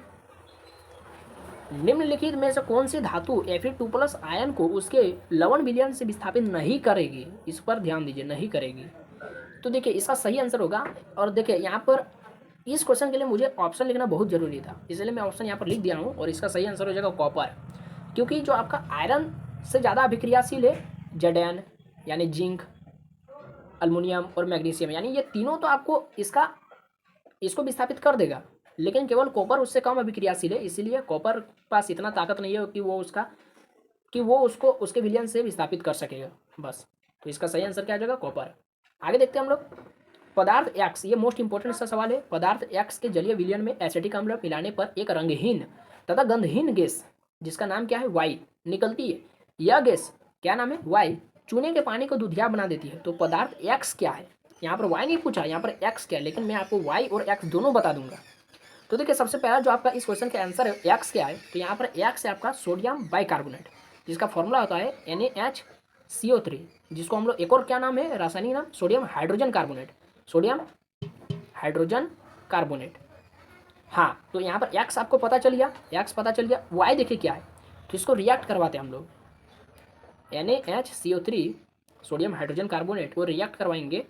निम्नलिखित में से कौन सी धातु Fe2+ आयन को उसके लवण विलयन से विस्थापित नहीं करेगी, इस पर ध्यान दीजिए, नहीं करेगी। तो देखिए इसका सही आंसर होगा, और देखिए यहाँ पर इस क्वेश्चन के लिए मुझे ऑप्शन लिखना बहुत जरूरी था, इसलिए मैं ऑप्शन यहाँ पर लिख दिया हूँ, और इसका सही आंसर हो जाएगा कॉपर। क्योंकि जो आपका आयरन से ज़्यादा अभिक्रियाशील है Zn यानी जिंक, अल्मुनियम और मैग्नीशियम, यानी ये तीनों तो आपको इसको विस्थापित कर देगा, लेकिन केवल कॉपर उससे कम अभिक्रियाशील है, इसीलिए कॉपर पास इतना ताकत नहीं है कि वो उसको उसके विलयन से विस्थापित कर सकेगा बस। तो इसका सही आंसर क्या आ जाएगा कॉपर। आगे देखते हैं हम लोग। पदार्थ X, ये मोस्ट इंपॉर्टेंट सा सवाल है। पदार्थ X के जलीय विलयन में एसिटिक अम्ल मिलाने पर एक रंगहीन तथा गंधहीन गैस जिसका नाम क्या है Y निकलती है। यह गैस क्या नाम है Y, चूने के पानी को दूधिया बना देती है। तो पदार्थ एक्स क्या है, यहाँ पर वाई नहीं पूछा, यहाँ पर एक्स क्या है, लेकिन मैं आपको वाई और एक्स दोनों बता दूंगा। तो देखिए सबसे पहला जो आपका इस क्वेश्चन का आंसर है एक्स क्या है, तो यहाँ पर एक्स है आपका सोडियम बाइकार्बोनेट, जिसका फॉर्मूला होता है NaHCO3, जिसको हम लोग एक और क्या नाम है रासायनिक नाम, sodium hydrogen carbonate, sodium hydrogen carbonate. हाँ, तो यहाँ पर एक्स आपको पता चल गया, एक्स पता चल गया। वाई देखिए क्या है, तो इसको रिएक्ट करवाते हैं हम लोग, NaHCO3 सोडियम हाइड्रोजन कार्बोनेट को रिएक्ट करवाएंगे।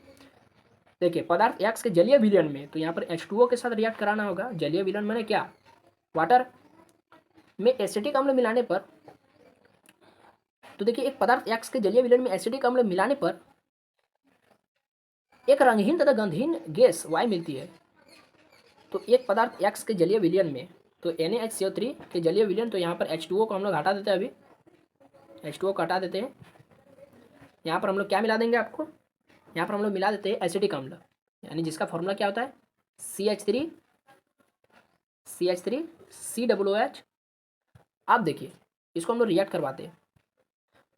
देखिए पदार्थ एक्स के जलीय विलयन में, तो यहाँ पर H2O के साथ रिएक्ट कराना होगा। जलीय विलयन मैंने क्या, वाटर में एसिटिक अम्ल मिलाने पर, तो देखिए एक पदार्थ एक्स के जलीय विलयन में एसिटिक अम्ल मिलाने पर एक रंगहीन तथा गंधहीन गैस वाई मिलती है। तो एक पदार्थ एक्स के जलीय विलयन में, तो NaHCO3 के जलीय विलयन, तो यहाँ पर H2O को हम लोग हटा देते हैं, अभी H2O को हटा देते हैं। यहाँ पर हम लोग क्या मिला देंगे आपको, यहाँ पर हम लोग मिला देते हैं एसिटिक अम्ल, यानी जिसका फॉर्मूला क्या होता है CH3COOH। अब देखिए इसको हम लोग रिएक्ट करवाते हैं,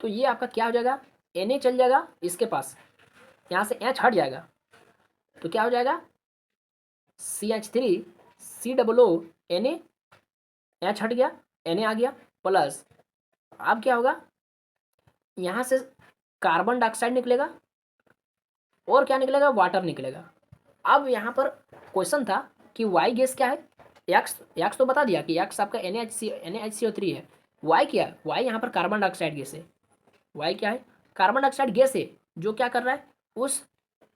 तो ये आपका क्या हो जाएगा, Na चल जाएगा इसके पास, यहाँ से H हट जाएगा, तो क्या हो जाएगा CH3COO, H हट गया, Na आ गया, प्लस अब क्या होगा, यहाँ से कार्बन डाइऑक्साइड निकलेगा और क्या निकलेगा, वाटर निकलेगा। अब यहाँ पर क्वेश्चन था कि वाई गैस क्या है, एक्स तो बता दिया कि एक्स आपका NaHCO3 है। वाई क्या है, वाई यहाँ पर कार्बन डाइऑक्साइड गैस है। वाई क्या है, कार्बन डाइऑक्साइड गैस है, जो क्या कर रहा है, उस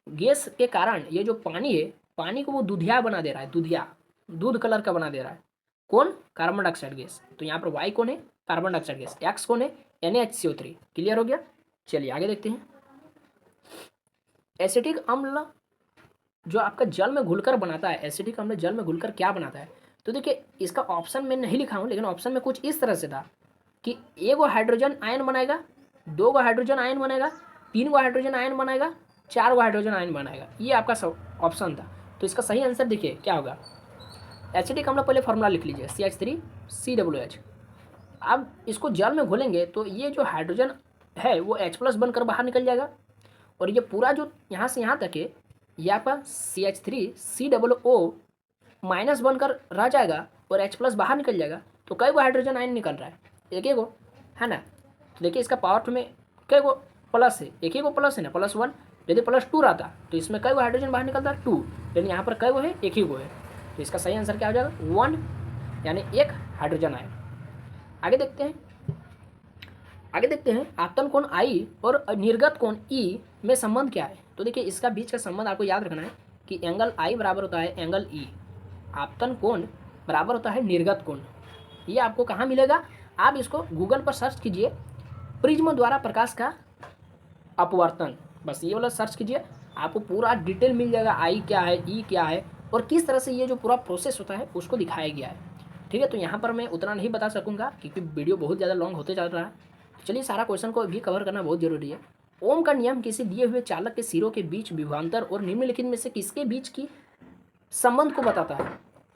गैस के कारण ये जो पानी है, पानी को वो दूधिया बना दे रहा है, दूधिया, दूध कलर का बना दे रहा है। कौन, कार्बन डाइऑक्साइड गैस। तो यहाँ पर वाई कौन है, कार्बन डाइऑक्साइड गैस, एक्स कौन है, NaHCO3। क्लियर हो गया। चलिए आगे देखते हैं। एसिटिक अम्ल जो आपका जल में घुलकर बनाता है, एसिटिक अम्ल जल में घुलकर क्या बनाता है, तो देखिए इसका ऑप्शन में नहीं लिखा हूँ, लेकिन ऑप्शन में कुछ इस तरह से था कि एगो हाइड्रोजन आयन बनाएगा, 2 गो हाइड्रोजन आयन बनाएगा, 3 गो हाइड्रोजन आयन बनाएगा, 4 गो हाइड्रोजन आयन बनाएगा, ये आपका सब ऑप्शन था। तो इसका सही आंसर देखिए क्या होगा, एसिटिक अम्ल पहले फॉर्मूला लिख लीजिए CH3COOH। अब इसको जल में घोलेंगे तो ये जो हाइड्रोजन है वो H+ बनकर बाहर निकल जाएगा, और ये पूरा जो यहाँ से यहाँ तक है ये आपका CH3COO माइनस बनकर रह जाएगा और H+ बाहर निकल जाएगा। तो कई गो हाइड्रोजन आयन निकल रहा है, एक ही गो है ना। तो देखिए इसका पावर में कई गो प्लस है, एक ही गो प्लस है ना, +1। यदि +2 रहता तो इसमें कई गो हाइड्रोजन बाहर निकलता 2, लेकिन यहाँ पर कई गो है, एक ही गो है। तो इसका सही आंसर क्या हो जाएगा 1, यानी एक हाइड्रोजन आयन। आगे देखते हैं आपतन कोण I और निर्गत कोण E में संबंध क्या है। तो देखिए इसका बीच का संबंध आपको याद रखना है कि एंगल I बराबर होता है एंगल E, आपतन कोण बराबर होता है निर्गत कोण। ये आपको कहाँ मिलेगा, आप इसको गूगल पर सर्च कीजिए, प्रिज्म द्वारा प्रकाश का अपवर्तन, बस ये वाला सर्च कीजिए, आपको पूरा डिटेल मिल जाएगा, I क्या है, E क्या है, और किस तरह से ये जो पूरा प्रोसेस होता है उसको दिखाया गया है। ठीक है, तो यहाँ पर मैं उतना नहीं बता सकूँगा क्योंकि वीडियो बहुत ज़्यादा लॉन्ग होते चल रहा है। चलिए सारा क्वेश्चन को भी कवर करना बहुत जरूरी है। ओम का नियम किसी दिए हुए चालक के सिरों के बीच विभवांतर और निम्नलिखित में से किसके बीच की संबंध को बताता है।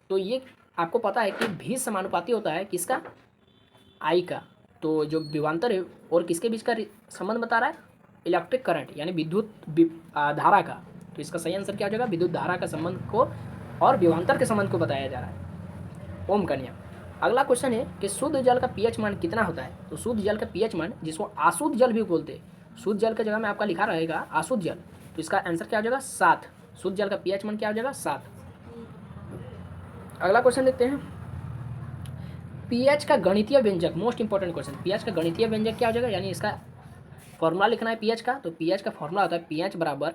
तो ये आपको पता है कि भी समानुपाती होता है किसका, I का। तो जो विभवांतर है और किसके बीच का संबंध बता रहा है, इलेक्ट्रिक करंट यानी विद्युत धारा का। तो इसका सही आंसर क्या हो जाएगा, विद्युत धारा का संबंध को और विभवांतर के संबंध को बताया जा रहा है, ओम का नियम। अगला क्वेश्चन है कि शुद्ध जल का pH मान कितना होता है। तो शुद्ध जल का pH मान, जिसको अशुद्ध जल भी बोलते हैं, शुद्ध जल के जगह में आपका लिखा रहेगा अशुद्ध जल, तो इसका आंसर क्या हो जाएगा 7। शुद्ध जल का pH मान क्या हो जाएगा 7। अगला क्वेश्चन देखते हैं, pH का गणितीय व्यंजक, मोस्ट इंपॉर्टेंट क्वेश्चन, pH का गणितीय व्यंजक क्या हो जाएगा, यानी इसका फॉर्मूला लिखना है pH का। तो pH का फॉर्मूला होता है pH बराबर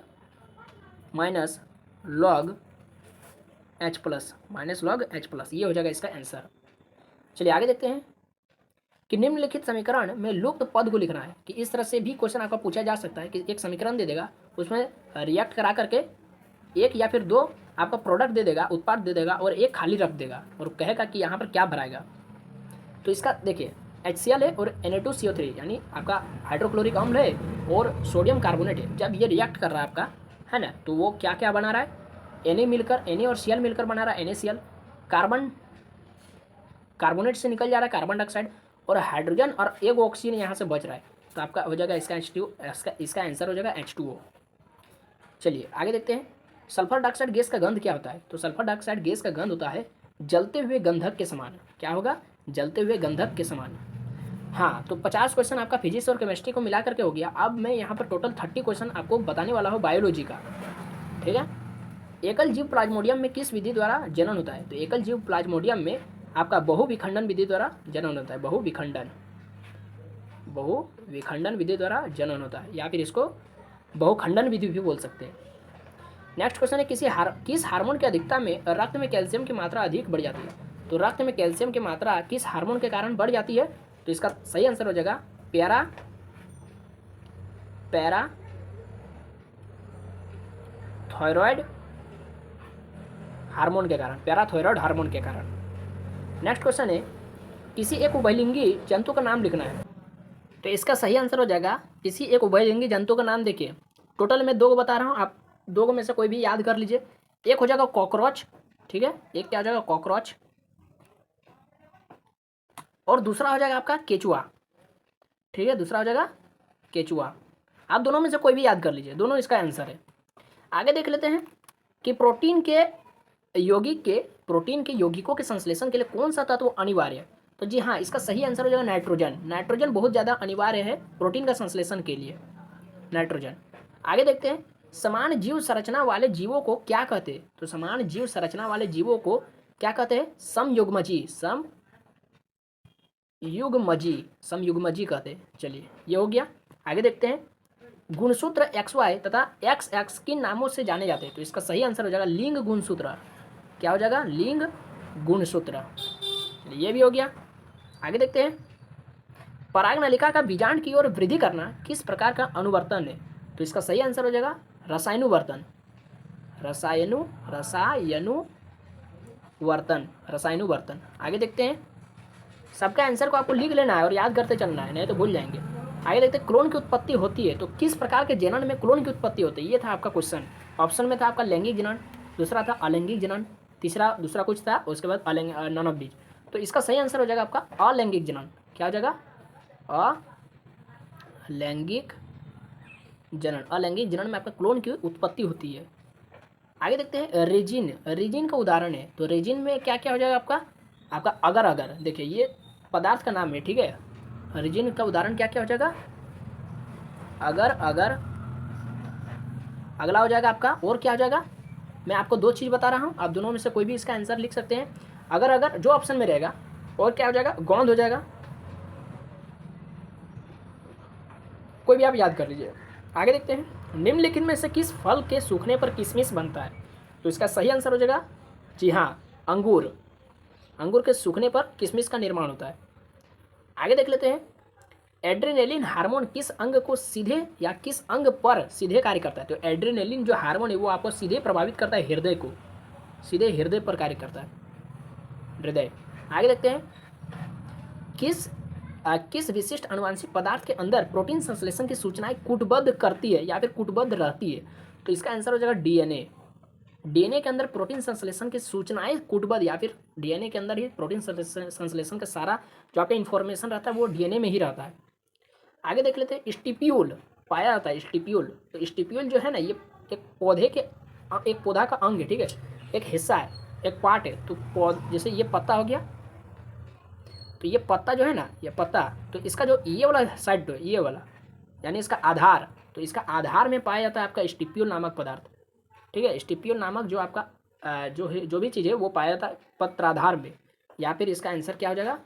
-log H+, ये हो जाएगा इसका आंसर। चलिए आगे देखते हैं कि निम्नलिखित समीकरण में लुप्त पद को लिखना है। कि इस तरह से भी क्वेश्चन आपका पूछा जा सकता है कि एक समीकरण दे देगा, उसमें रिएक्ट करा करके एक या फिर 2 आपका प्रोडक्ट दे देगा, उत्पाद दे देगा, और एक खाली रख देगा और कहेगा कि यहाँ पर क्या भराएगा। तो इसका देखिए HCl है और Na2CO3 यानी आपका हाइड्रोक्लोरिक अम्ल है और सोडियम कार्बोनेट है। जब ये रिएक्ट कर रहा है आपका, है ना, तो वो क्या क्या बना रहा है, Na और Cl मिलकर बना रहा है NaCl, कार्बोनेट से निकल जा रहा है कार्बन डाइऑक्साइड, और हाइड्रोजन और एक ऑक्सीजन यहाँ से बच रहा है। तो आपका हो जाएगा इसका H2, इसका आंसर हो जाएगा H2O। चलिए आगे देखते हैं, सल्फर डाइऑक्साइड गैस का गंध क्या होता है? तो सल्फर डाइऑक्साइड गैस का गंध होता है जलते हुए गंधक के समान। क्या होगा? जलते हुए गंधक के समान। हाँ, तो 50 क्वेश्चन आपका फिजिक्स और केमिस्ट्री को मिला करके हो गया। अब मैं यहाँ पर टोटल 30 क्वेश्चन आपको बताने वाला हूँ बायोलॉजी का, ठीक है। एकल जीव प्लाज्मोडियम में किस विधि द्वारा जनन होता है? तो एकल जीव प्लाज्मोडियम में आपका बहुविखंडन विधि द्वारा जनन होता है। बहुविखंडन विधि द्वारा जनन होता है, या फिर इसको बहुखंडन विधि भी बोल सकते हैं। नेक्स्ट क्वेश्चन है, किस हार्मोन की अधिकता में रक्त में कैल्शियम की मात्रा अधिक बढ़ जाती है? तो रक्त में कैल्शियम की मात्रा किस हार्मोन के कारण बढ़ जाती है? तो इसका सही आंसर हो जाएगा पैराथायरॉयड हार्मोन के कारण, पैराथायरॉयड हार्मोन के कारण। नेक्स्ट क्वेश्चन है, किसी एक उभयलिंगी जंतु का नाम लिखना है। तो इसका सही आंसर हो जाएगा, किसी एक उभयलिंगी जंतु का नाम। देखिए टोटल मैं 2 को बता रहा हूँ, आप 2 को में से कोई भी याद कर लीजिए। एक हो जाएगा कॉकरोच, ठीक है, एक क्या हो जाएगा कॉकरोच, और दूसरा हो जाएगा आपका केचुआ, ठीक है, दूसरा हो जाएगा केचुआ। आप दोनों में से कोई भी याद कर लीजिए, दोनों इसका आंसर है। आगे देख लेते हैं कि प्रोटीन के यौगिकों के संश्लेषण के लिए कौन सा तत्व अनिवार्य है? तो जी हाँ, इसका सही आंसर हो जाएगा नाइट्रोजन। नाइट्रोजन बहुत ज़्यादा अनिवार्य है प्रोटीन का संश्लेषण के लिए, नाइट्रोजन। आगे देखते हैं, समान जीव संरचना वाले जीवों को क्या कहते हैं? तो समान जीव संरचना वाले जीवों को क्या कहते हैं? समयुग्मजी कहते हैं। चलिए ये हो गया। आगे देखते हैं, गुणसूत्र XY तथा XX किन नामों से जाने जाते हैं? तो इसका सही आंसर हो जाएगा लिंग गुणसूत्र। क्या हो जाएगा? लिंग गुणसूत्र। ये भी हो गया। आगे देखते हैं, परागनलिका का बीजांड की ओर वृद्धि करना किस प्रकार का अनुवर्तन है? तो इसका सही आंसर हो जाएगा रसायनुवर्तन। रसायनुवर्तन। आगे देखते हैं, सबका आंसर को आपको लिख लेना है और याद करते चलना है, नहीं तो भूल जाएंगे। आगे देखते हैं, क्लोन की उत्पत्ति होती है तो किस प्रकार के जनन में क्लोन की उत्पत्ति होती है? ये था आपका क्वेश्चन। ऑप्शन में था आपका लैंगिक जनन, दूसरा था अलैंगिक जनन, दूसरा कुछ था, उसके बाद नॉन ऑफ दीज। तो इसका सही आंसर हो जाएगा आपका अलैंगिक जनन। क्या हो जाएगा? अलैंगिक जनन। अलैंगिक जनन में आपका क्लोन की उत्पत्ति होती है। आगे देखते हैं, रेजिन का उदाहरण है। तो रेजिन में क्या क्या हो जाएगा आपका अगर। देखिए ये पदार्थ का नाम है, ठीक है। रेजिन का उदाहरण क्या क्या हो जाएगा? अगर। अगला हो जाएगा आपका, और क्या हो जाएगा? मैं आपको 2 चीज़ बता रहा हूँ, आप दोनों में से कोई भी इसका आंसर लिख सकते हैं। अगर जो ऑप्शन में रहेगा, और क्या हो जाएगा? गोंद हो जाएगा। कोई भी आप याद कर लीजिए। आगे देखते हैं, निम्नलिखित में से किस फल के सूखने पर किशमिश बनता है? तो इसका सही आंसर हो जाएगा, जी हाँ, अंगूर के सूखने पर किशमिश का निर्माण होता है। आगे देख लेते हैं, एड्रेनलिन हार्मोन किस अंग को सीधे या किस अंग पर सीधे कार्य करता है? तो एड्रेनलिन जो हार्मोन है वो आपको सीधे प्रभावित करता है, हृदय को, सीधे हृदय पर कार्य करता है, हृदय। आगे देखते हैं, किस विशिष्ट अनुवांशिक पदार्थ के अंदर प्रोटीन संश्लेषण की सूचनाएं कूटबद्ध करती है या फिर कूटबद्ध रहती है? तो इसका आंसर हो जाएगा डीएनए। डीएनए के अंदर प्रोटीन संश्लेषण की सूचनाएं कूटबद्ध, या फिर डीएनए के अंदर ही प्रोटीन संश्लेषण का सारा जो आपका इन्फॉर्मेशन रहता है वो डीएनए में ही रहता है। आगे देख लेते हैं, स्टिप्यूल पाया जाता है, स्टिप्यूल। तो स्टिप्यूल जो है ना, ये एक पौधा का अंग है, ठीक है, एक हिस्सा है, एक पार्ट है। तो जैसे ये पत्ता हो गया, तो ये पत्ता जो है ना, ये पत्ता, तो इसका जो ये वाला साइड, तो ये वाला यानी इसका आधार, तो इसका आधार में पाया जाता है आपका स्टिप्यूल नामक पदार्थ, ठीक है। स्टिप्यूल नामक जो आपका जो भी चीज़ है वो पाया जाता है पत्राधार में, या फिर इसका आंसर क्या हो जाएगा?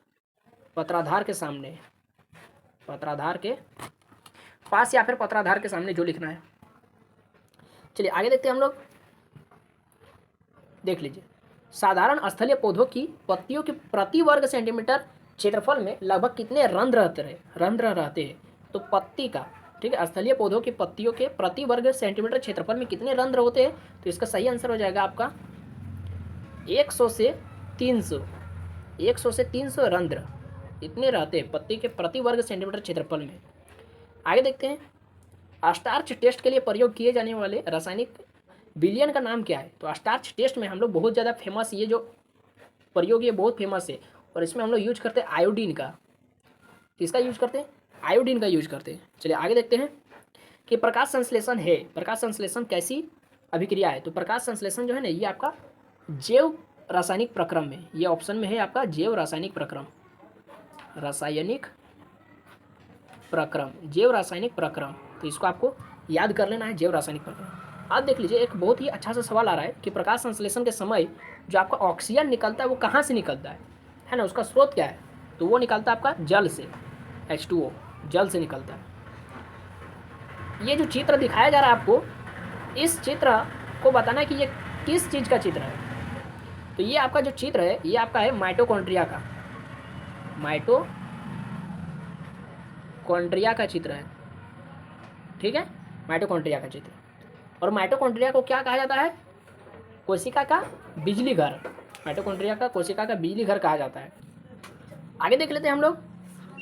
पत्राधार के सामने, पत्राधार के पास या फिर पत्राधार के सामने, जो लिखना है। चलिए आगे देखते हैं हम लोग। देख लीजिए, साधारण स्थलीय पौधों की पत्तियों के प्रति वर्ग सेंटीमीटर क्षेत्रफल में लगभग कितने रंध्र रहते हैं? तो पत्ती का, ठीक है, स्थलीय पौधों की पत्तियों के प्रति वर्ग सेंटीमीटर क्षेत्रफल में कितने रंध्र होते हैं? तो इसका सही आंसर हो जाएगा आपका 100 से 300 रंध्र इतने रहते हैं पत्ती के प्रति वर्ग सेंटीमीटर क्षेत्रफल में। आगे देखते हैं, स्टार्च टेस्ट के लिए प्रयोग किए जाने वाले रासायनिक विलयन का नाम क्या है? तो स्टार्च टेस्ट में हम लोग बहुत ज़्यादा फेमस, ये जो प्रयोग ये बहुत फेमस है, और इसमें हम लोग यूज करते हैं आयोडीन का। किसका यूज करते हैं? आयोडीन का यूज करते हैं। चलिए आगे देखते हैं कि प्रकाश संश्लेषण है, प्रकाश संश्लेषण कैसी अभिक्रिया है। तो प्रकाश संश्लेषण जो है ना, ये आपका जैव रासायनिक प्रक्रम में, ये ऑप्शन में है आपका जैव रासायनिक प्रक्रम, रासायनिक प्रक्रम, जैव रासायनिक प्रक्रम। तो इसको आपको याद कर लेना है, जैव रासायनिक प्रक्रम। अब देख लीजिए, एक बहुत ही अच्छा सा सवाल आ रहा है कि प्रकाश संश्लेषण के समय जो आपका ऑक्सीजन निकलता है वो कहाँ से निकलता है ना, उसका स्रोत क्या है। तो वो निकलता है आपका जल से, H2O, जल से निकलता है। ये जो चित्र दिखाया जा रहा है आपको, इस चित्र को बताना है कि ये किस चीज़ का चित्र है। तो ये आपका जो चित्र है, ये आपका है माइटोकॉन्ड्रिया का, माइटोकॉन्ड्रिया का चित्र है, ठीक है, माइटोकॉन्ड्रिया का चित्र। और माइटोकॉन्ड्रिया को क्या कहा जाता है, कोशिका का बिजली घर, माइटोकॉन्ड्रिया का कोशिका का बिजली घर कहा जाता है। आगे देख लेते हैं हम लोग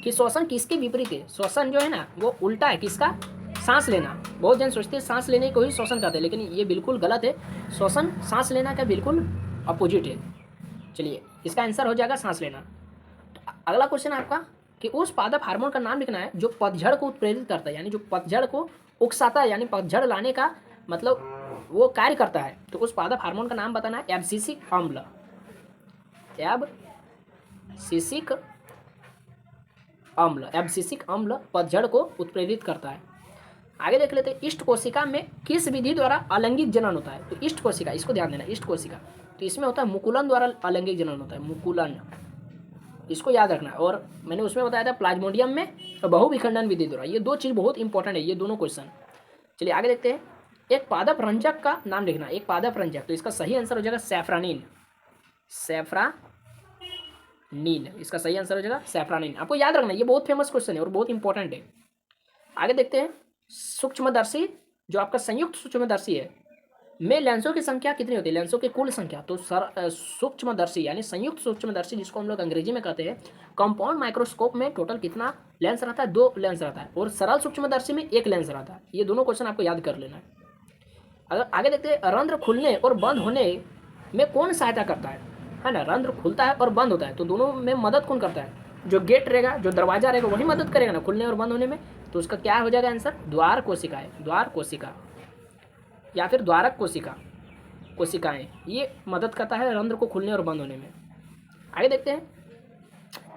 कि श्वसन किसके विपरीत है। श्वसन जो है ना वो उल्टा है, किसका, सांस लेना। बहुत जन सोचते हैं सांस लेने को ही श्वसन कहते हैं, लेकिन ये बिल्कुल गलत है। श्वसन सांस लेना का बिल्कुल अपोजिट है। चलिए इसका आंसर हो जाएगा सांस लेना। तो अगला क्वेश्चन है आपका कि उस पादप हार्मोन का नाम लिखना है जो पतझड़ को उत्प्रेरित करता है, यानी जो पतझड़ को उकसाता है, यानी पतझड़ लाने का मतलब वो कार्य करता है। तो उस पादप हार्मोन का नाम बताना है एब्सिसिक अम्ल, एब्सिसिक अम्ल, एब्सिसिक अम्ल पतझड़ को उत्प्रेरित करता है। आगे देख लेते हैं, इष्ट कोशिका में किस विधि द्वारा अलैंगिक जनन होता है। तो इष्ट कोशिका, इसको ध्यान देना, इष्ट कोशिका, तो इसमें होता है मुकुलन द्वारा अलैंगिक जनन होता है, मुकुलन, इसको याद रखना है। और मैंने उसमें बताया था प्लाज्मोडियम में और बहुविखंडन विधि द्वारा। ये दो चीज़ बहुत इंपॉर्टेंट है, ये दोनों क्वेश्चन। चलिए आगे देखते हैं, एक पादप रंजक का नाम लिखना, एक पादप रंजक। तो इसका सही आंसर हो जाएगा सैफ्रानिन, सैफ्रानिन, इसका सही आंसर हो जाएगा सैफ्रानिन। आपको याद रखना, ये बहुत फेमस क्वेश्चन है और बहुत इंपॉर्टेंट है। आगे देखते हैं, सूक्ष्मदर्शी जो आपका संयुक्त सूक्ष्मदर्शी है में लेंसों की संख्या कितनी होती है, लेंसों की कुल संख्या। तो सूक्ष्मदर्शी यानी संयुक्त सूक्ष्मदर्शी जिसको हम लोग अंग्रेजी में कहते हैं, कंपाउंड माइक्रोस्कोप में टोटल कितना लेंस रहता है, 2 लेंस रहता है, और सरल सूक्ष्मदर्शी में 1 लेंस रहता है। ये दोनों क्वेश्चन आपको याद कर लेना है। अगर आगे देखते हैं, रंध्र खुलने और बंद होने में कौन सहायता करता है ना, रंध्र खुलता है और बंद होता है, तो दोनों में मदद कौन करता है, जो गेट रहेगा, जो दरवाजा रहेगा, वही मदद करेगा ना खुलने और बंद होने में। तो उसका क्या हो जाएगा आंसर, द्वार कोशिकाएं, द्वार कोशिका या फिर द्वारक कोशिका, कोशिकाएं, ये मदद करता है रंध्र को खुलने और बंद होने में। आगे देखते हैं,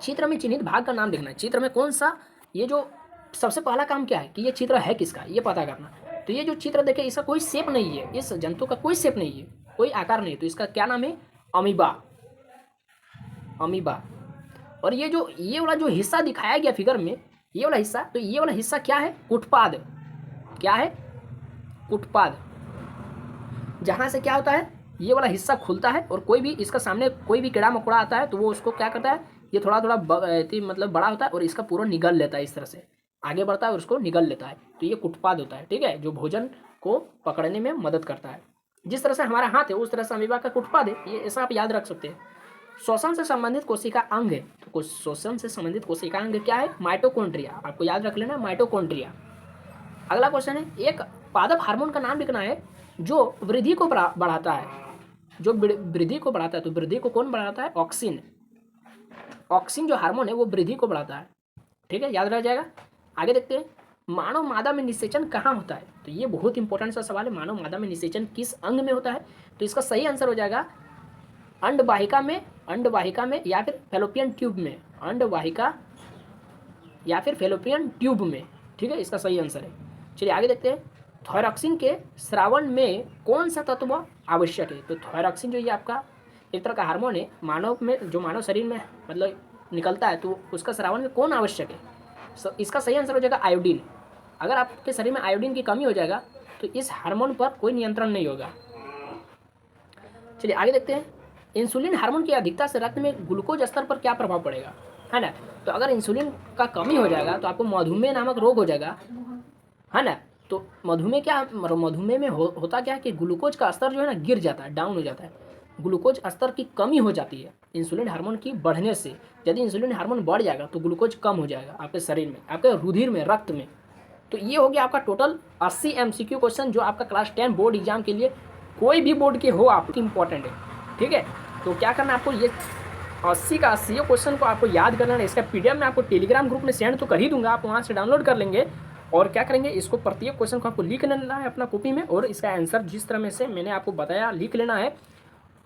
चित्र में चिन्हित भाग का नाम लिखना है। चित्र में कौन सा, ये जो सबसे पहला काम क्या है कि ये चित्र है किसका, ये पता करना। तो ये जो चित्र देखे, इसका कोई शेप नहीं है, इस जंतु का कोई शेप नहीं है, कोई आकार नहीं है, तो इसका क्या नाम है, अमीबा, अमीबा। और ये वाला जो हिस्सा दिखाया गया फिगर में, ये वाला हिस्सा, तो ये वाला हिस्सा क्या है, कुटपाद, क्या है, कुटपाद। जहाँ से क्या होता है, ये वाला हिस्सा खुलता है और कोई भी इसका सामने कोई भी कीड़ा मकोड़ा आता है तो वो उसको क्या करता है, ये थोड़ा थोड़ा मतलब बड़ा होता है और इसका पूरा निगल लेता है, इस तरह से आगे बढ़ता है और उसको निगल लेता है। तो ये कुटपाद होता है, ठीक है, जो भोजन को पकड़ने में मदद करता है। जिस तरह से हमारा हाथ है उस तरह से अमीबा का कुटपाद है, ये ऐसा आप याद रख सकते हैं। श्वसन से संबंधित कोशिका अंग है, तो श्वसन से संबंधित कोशिका अंग क्या है, माइटोकॉन्ड्रिया, आपको याद रख लेना, माइटोकॉन्ड्रिया। अगला क्वेश्चन है, एक पादप हार्मोन का नाम लिखना है जो वृद्धि को बढ़ाता है, जो वृद्धि को बढ़ाता है। तो वृद्धि को कौन बढ़ाता है, ऑक्सिन, ऑक्सिन जो हार्मोन है वो वृद्धि को बढ़ाता है, ठीक है, याद रह जाएगा। आगे देखते हैं, मानव मादा में निषेचन कहाँ होता है। तो ये बहुत इंपॉर्टेंट सा सवाल है, मानव मादा में निषेचन किस अंग में होता है। तो इसका सही आंसर हो जाएगा अंडवाहिका में, अंडवाहिका में या फिर फैलोपियन ट्यूब में, अंडवाहिका या फिर फैलोपियन ट्यूब में, ठीक है, इसका सही आंसर है। चलिए आगे देखते हैं, थायरॉक्सिन के स्रावन में कौन सा तत्व आवश्यक है। तो थायरॉक्सिन जो ये आपका एक तरह का हार्मोन है, मानव में जो मानव शरीर में मतलब निकलता है, तो उसका स्रावन में कौन आवश्यक है। इसका सही आंसर हो जाएगा आयोडीन। अगर आपके शरीर में आयोडीन की कमी हो जाएगा तो इस हार्मोन पर कोई नियंत्रण नहीं होगा। चलिए आगे देखते हैं, इंसुलिन हार्मोन की अधिकता से रक्त में ग्लूकोज स्तर पर क्या प्रभाव पड़ेगा, है ना। तो अगर इंसुलिन का कमी हो जाएगा तो आपको मधुमेह नामक रोग हो जाएगा, है ना। तो मधुमेह में होता क्या है कि ग्लूकोज का स्तर जो है ना गिर जाता है, डाउन हो जाता है, ग्लूकोज स्तर की कमी हो जाती है इंसुलिन हार्मोन की बढ़ने से। यदि इंसुलिन हार्मोन बढ़ जाएगा तो ग्लूकोज कम हो जाएगा आपके शरीर में, आपके रुधिर में, रक्त में। तो ये हो गया आपका टोटल 80 MCQ क्वेश्चन जो आपका क्लास 10 बोर्ड एग्जाम के लिए, कोई भी बोर्ड के हो आप, इंपॉर्टेंट है, ठीक है। तो क्या करना है आपको, ये 80 का 80 क्वेश्चन को आपको याद करना है। इसका पीडीएफ मैं आपको टेलीग्राम ग्रुप में सेंड तो कर ही दूंगा, आप वहाँ से डाउनलोड कर लेंगे। और क्या करेंगे, इसको प्रत्येक क्वेश्चन को आपको लिख लेना है अपना कॉपी में, और इसका आंसर जिस तरह में से मैंने आपको बताया लिख लेना है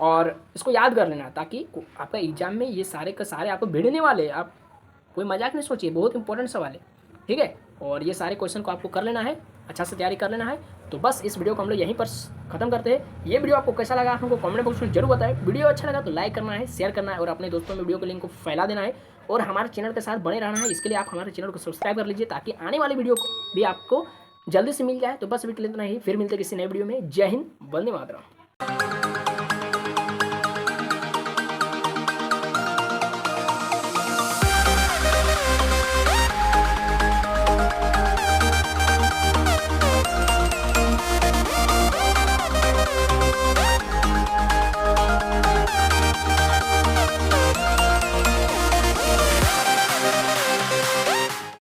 और इसको याद कर लेना है, ताकि आपका एग्जाम में ये सारे के सारे आपको भिड़ने वाले हैं। आप कोई मजाक नहीं सोचिए, बहुत इंपॉर्टेंट सवाल है, ठीक है। और ये सारे क्वेश्चन को आपको कर लेना है, अच्छा से तैयारी कर लेना है। तो बस इस वीडियो को हम लोग यहीं पर ख़त्म करते हैं। ये वीडियो आपको कैसा लगा हमको कमेंट बॉक्स में जरूर बताएं। वीडियो अच्छा लगा तो लाइक करना है, शेयर करना है और अपने दोस्तों में वीडियो के लिंक को फैला देना है और हमारे चैनल के साथ बने रहना है। इसके लिए आप हमारे चैनल को सब्सक्राइब कर लीजिए, ताकि आने वाली वीडियो भी आपको जल्दी से मिल जाए। तो बस वीडियो इतना ही, फिर मिलते हैं किसी नए वीडियो में। जय हिंद, वंदे मातरम।